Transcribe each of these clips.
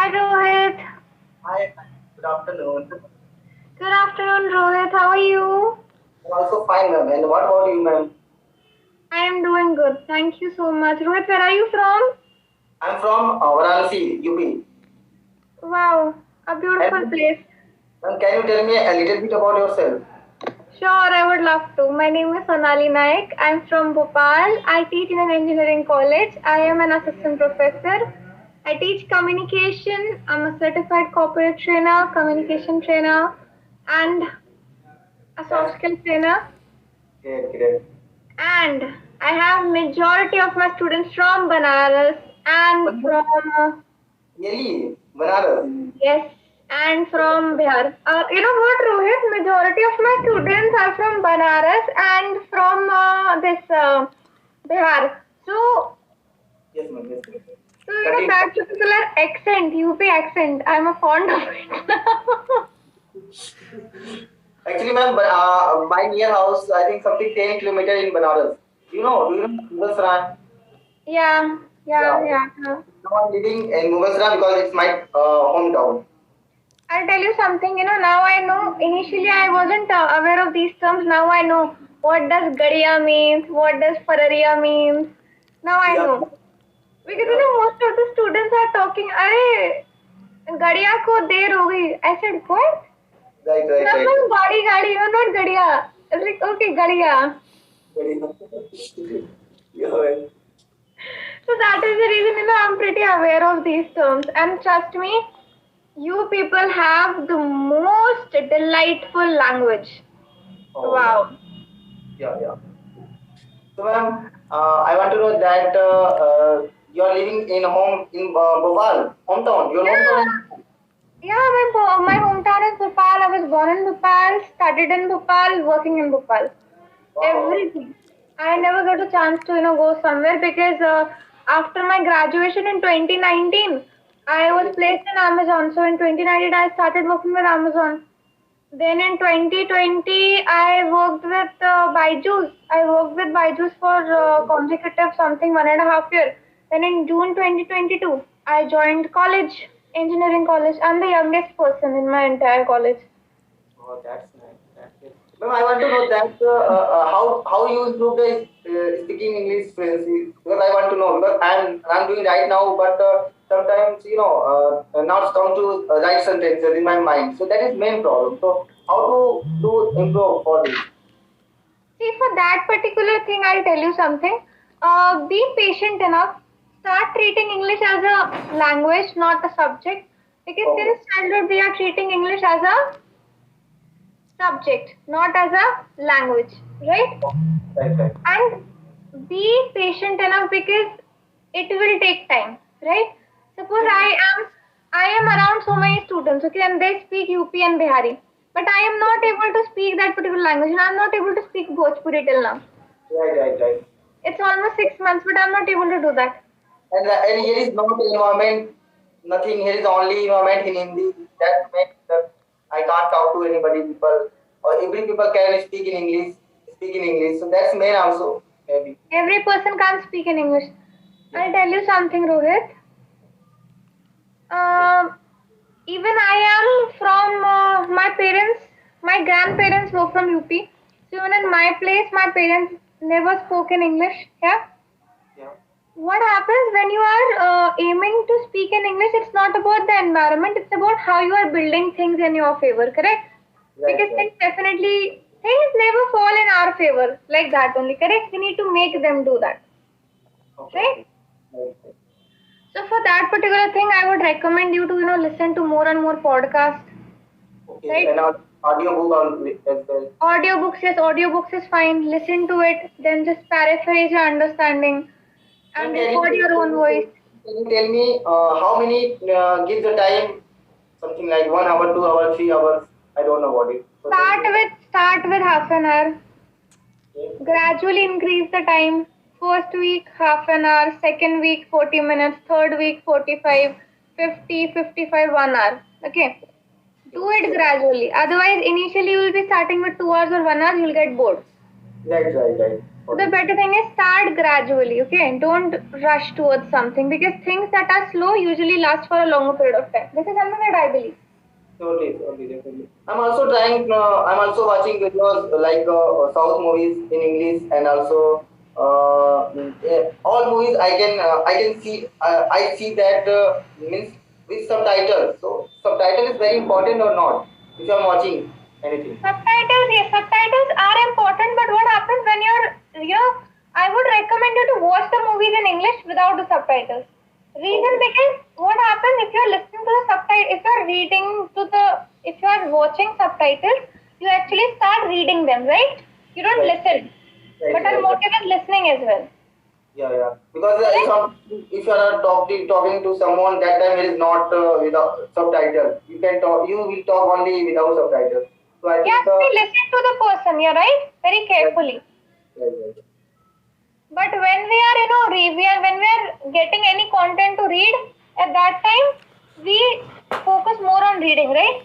Hi Rohit. Hi, good afternoon. Good afternoon Rohit. How are you? I'm also fine, ma'am. And what about you, ma'am? I am doing good. Thank you so much. Rohit, where are you from? I'm from Varanasi, UP. Wow, a And beautiful place. ma'am, can you tell me a little bit about yourself? Sure, I would love to. My name is Sonali Naik. I'm from Bhopal. I teach in an engineering college. I am an assistant professor. I teach communication. I'm a certified corporate trainer, communication trainer, and a That's soft skill trainer. great, great. And I have majority of my students from Banaras and But from really, Banaras. yes, and from Bihar. You know what, Rohit? Majority of my students are from Banaras and from this Bihar. So, Yes, ma'am. Yes, ma'am. so Continue. that particular accent, UP accent, I'm a fond of it now. Actually, ma'am, but, my near house, I think something 10 kilometers in Banaras. Do you know Mughal? Yeah, Yeah. yeah, yeah. Now I'm living in Mughal because it's my hometown. I'll tell you something, now I know, initially I wasn't aware of these terms. Now I know what does Gadiya means, what does Fararia means. Now I Yeah. know. Because, Yeah. most of the students are talking, Arey, Gadiya ko der ho gayi. I said, what? Right, right, right. Naman, gadi, not Gadiya. I was like, okay, Gadiya. Very yeah, well. So that is the reason, I'm pretty aware of these terms. And trust me, you people have the most delightful language. Oh, yeah. Wow. Yeah, yeah. So, ma'am, I want to know that you are living in home in Bhopal, hometown. Your hometown is Yeah, yeah, my hometown is Bhopal. I was born in Bhopal, studied in Bhopal, working in Bhopal. wow. Everything. I never got a chance to go somewhere because after my graduation in 2019, I was Okay. placed in Amazon. So in 2019, I started working with Amazon. Then in 2020, I worked with Byju's. I worked with Byju's for consecutive something 1.5 years. Then in June 2022, I joined college, engineering college. I'm the youngest person in my entire college. Oh, that's nice. That's it. Ma'am, I want to know that how you improve the speaking English fluency because I want to know because I'm doing right now, but sometimes not come to right sentences in my mind. So that is main problem. So how to improve for this? See, for that particular thing, I'll tell you something. Be patient enough. Start treating English as a language, not a subject. Because Okay. since childhood, we are treating English as a subject, not as a language, right? Right, right. And be patient enough because it will take time, right? Suppose Yes, I am around so many students, okay, and they speak UP and Bihari, but I am not able to speak that particular language, and I'm not able to speak Bhojpuri till now. right, right, right. It's almost 6 months, but I'm not able to do that. And here is not environment, nothing. Here is only environment in Hindi. That makes that I can't talk to anybody. People or every people can speak in English. Speak in English. So that's main also maybe. Every person can't speak in English. Yes. I'll tell you something, Rohit. Yes. Um, Even I am from my parents, my grandparents were from UP. So even in my place, my parents never spoke in English. Yeah. Yeah. What happens when you are aiming to speak in English? It's not about the environment. It's about how you are building things in your favor. Correct? Right. Because Right. things never fall in our favor like that only. Correct? We need to make them do that. Okay. Right? Okay. Right. Right. So for that particular thing, I would recommend you to listen to more and more podcasts. Okay. Right? And audio book on as well. Audiobooks, yes, audiobooks is fine. Listen to it, then just paraphrase your understanding Ma'am, and record your own voice. can you tell me how many gives the time? Something like 1 hour, 2 hours, 3 hours. I don't know what it. So tell me. Start with half an hour. Okay. Gradually increase the time. First week half an hour, second week 40 minutes, third week 45, 50, 55, 1 hour. Okay. Do it Okay. gradually. Otherwise, initially you will be starting with 2 hours or 1 hour, you'll get bored. Right, right, right. So the better thing is start gradually, okay? Don't rush towards something because things that are slow usually last for a longer period of time. This is something that I believe. Totally, totally, definitely. I'm also trying. I'm also watching videos like South movies in English, and also all movies I can see. I see that means with subtitles. So subtitle is very important or not if I'm watching anything. Subtitles, yes, subtitles are important, but what happens when I would recommend you to watch the movies in English without the subtitles. Reason Okay. because what happens if you're listening to the subtitle, if you're reading to the, if you're watching subtitles, you actually start reading them, right? You don't Right, listen, right, but our right. motive is listening as well. Yeah, yeah. Because Correct? if you are talking to someone, that time it is not without subtitle. You can talk. You will talk only without subtitles. So I Yeah, think we listen to the person, yeah, right? Very right, carefully. right, right. But when we are, when we are getting any content to read, at that time, we focus more on reading, right?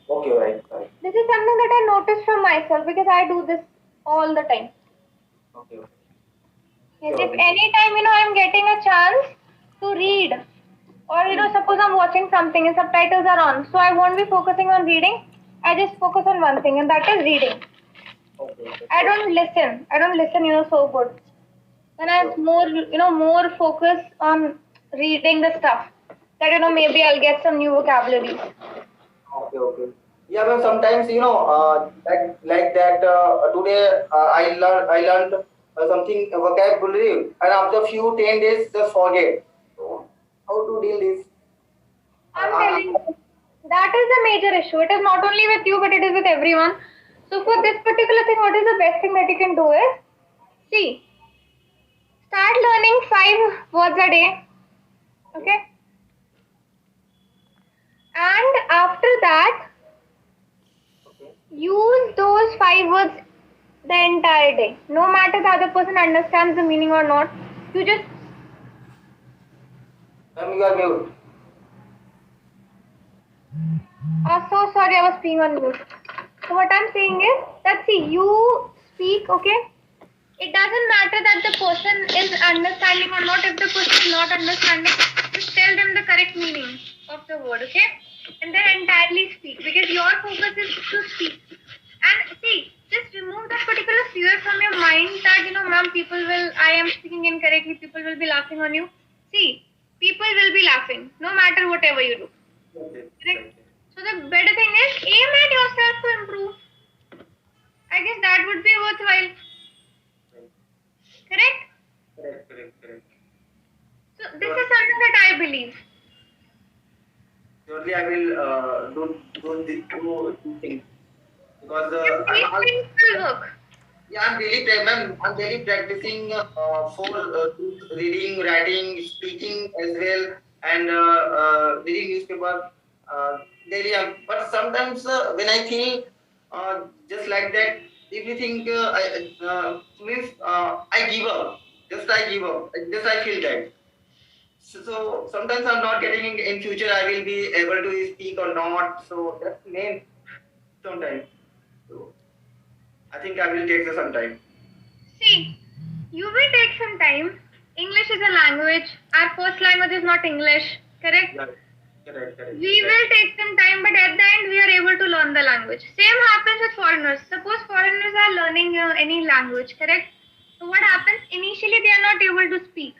Okay, right, right. This is something that I noticed from myself because I do this all the time. Okay, okay. Yes, if Sure. any time, I'm getting a chance to read, or, Hmm. suppose I'm watching something and subtitles are on, so I won't be focusing on reading. I just focus on one thing, and that is reading. Okay, okay. I Sure, don't listen. I don't listen, so good. And I sure. have more, more focus on reading the stuff. That, maybe I'll get some new vocabulary. Okay, okay. Yeah, but sometimes like that. Today I learned something vocabulary, and after few 10 days just forget. So how to deal this? I'm telling you, that is the major issue. It is not only with you, but it is with everyone. So for Okay. this particular thing, what is the best thing that you can do is, see, start learning 5 words a day. Okay. Okay? And after that, Okay. use those 5 words the entire day. No matter the other person understands the meaning or not. You just You are mute. so sorry, I was being on mute. So what I'm saying is that, see, you speak, okay? It doesn't matter that the person is understanding or not. If the person is not understanding, just tell them the correct meaning of the word, okay? And then entirely speak because your focus is to speak. And see, just remove that particular fear from your mind that, ma'am, I am speaking incorrectly, people will be laughing on you. See, people will be laughing no matter whatever you do. Okay. Correct? Right. So the better thing is aim at yourself to improve. I guess that would be worthwhile. Right. Correct? Correct. Correct. Correct. So this Sure. is something that I believe. Surely I will do these things because Yes, these things will work. yeah, I'm daily practicing for reading, writing, speaking as well, and reading newspaper daily. But sometimes when I feel just like that, everything means I give up. Just I give up. Just I feel that. So sometimes I'm not getting in future. I will be able to speak or not. So that's main sometimes. So I think I will take some time. See, you will take some time. English is a language. Our first language is not English. Correct? Yeah, correct, correct, We right. will take some time, but at the end, we are able to learn the language. Same happens with foreigners. Suppose foreigners are learning any language, correct? So what happens? Initially, they are not able to speak.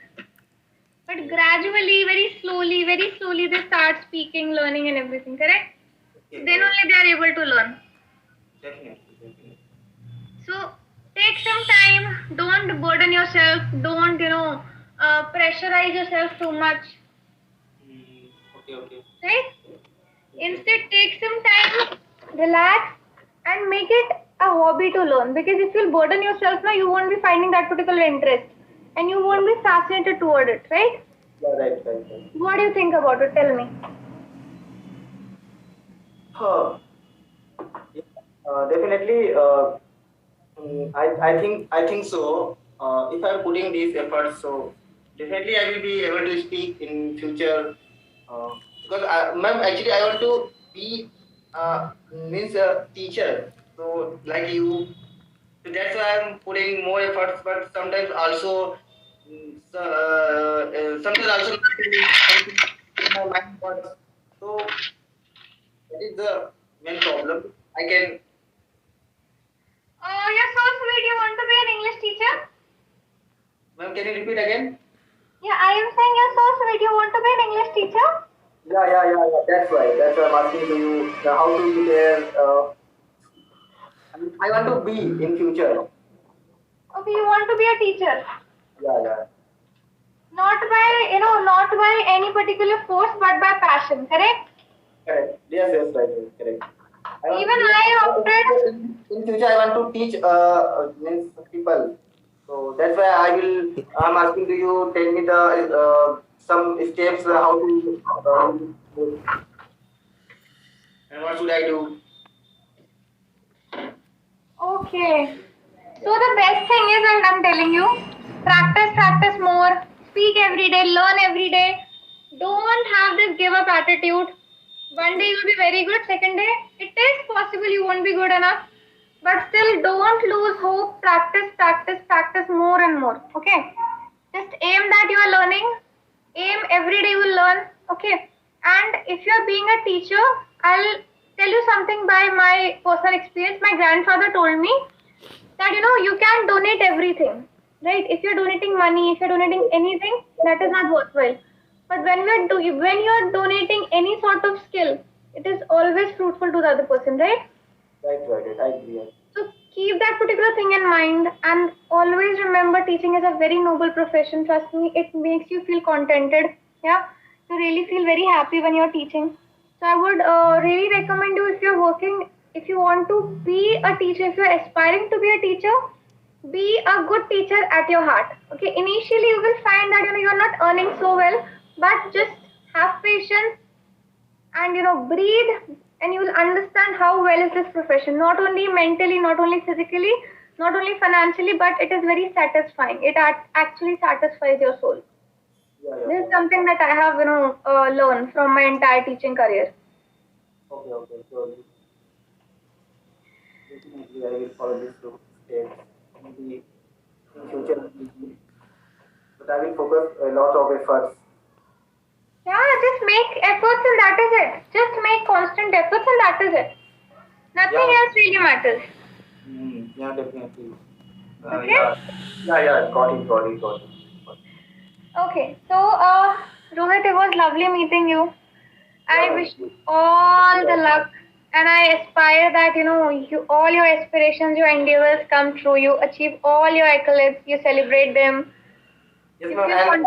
But gradually, very slowly, they start speaking, learning, and everything, correct? So Okay, then correct. only they are able to learn. Definitely, definitely. So take some time. Don't burden yourself. Don't, pressurize yourself too much, Okay, okay. right? Okay. Instead, take some time, relax, and make it a hobby to learn. Because if you burden yourself now, you won't be finding that particular interest, and you Yeah, won't be fascinated toward it, right? yeah, right, right, right. What do you think about it? Tell me. Huh. Yeah, definitely. I think so. If I'm putting these efforts, so definitely I will be able to speak in future. Because ma'am, actually I want to be means a teacher. So like you. So that's why I'm putting more efforts, but sometimes also, sometimes also not in my mind works. So that is the main problem. I can, You're so sweet. You want to be an English teacher? ma'am, can you repeat again? Yeah, I am saying you're so sweet. You want to be an English teacher? Yeah. That's why. That's why I'm asking to you how to be there. I want to be in future. Okay, you want to be a teacher. Yeah. Not by, not by any particular force, but by passion, correct? Correct. Yes, right, correct. I want Even to I opted, in future. I want to teach means people. So that's why I'm asking to you. Tell me the some steps how to and what should I do? okay. So the best thing is, and I'm telling you, practice more, speak every day, learn every day. Don't have this give up attitude. One day you'll be very good, second day, it is possible you won't be good enough. But still, don't lose hope. Practice more and more. Okay? Just aim that you are learning. Aim every day you will learn. Okay? And if you are being a teacher, I'll tell you something by my personal experience. My grandfather told me that you can donate everything, right? If you're donating money, if you're donating anything, that is not worthwhile. But when you're donating any sort of skill, it is always fruitful to the other person, right? Right. I agree. So keep that particular thing in mind, and always remember teaching is a very noble profession. Trust me, it makes you feel contented. Yeah, you really feel very happy when you're teaching. So I would really recommend you, if you're working, if you want to be a teacher, if you're aspiring to be a teacher, be a good teacher at your heart. Okay, initially you will find that you're not earning so well, but just have patience and breathe, and you will understand how well is this profession, not only mentally, not only physically, not only financially, but it is very satisfying. It actually satisfies your soul. This is something that I have learned from my entire teaching career. Okay. So definitely I will follow this two steps. Maybe in future, but I will focus a lot of efforts. Yeah, just make efforts and that is it. Just make constant efforts and that is it. Nothing Yeah. else really matters. Yeah, definitely. Okay. Yeah. Got it. Okay, so Rohit, it was lovely meeting you. Yeah, I ma'am. wish you all the luck, and I aspire that you all your aspirations, your endeavors come true. You achieve all your accolades. You celebrate them. Yes, You ma'am. feel And content.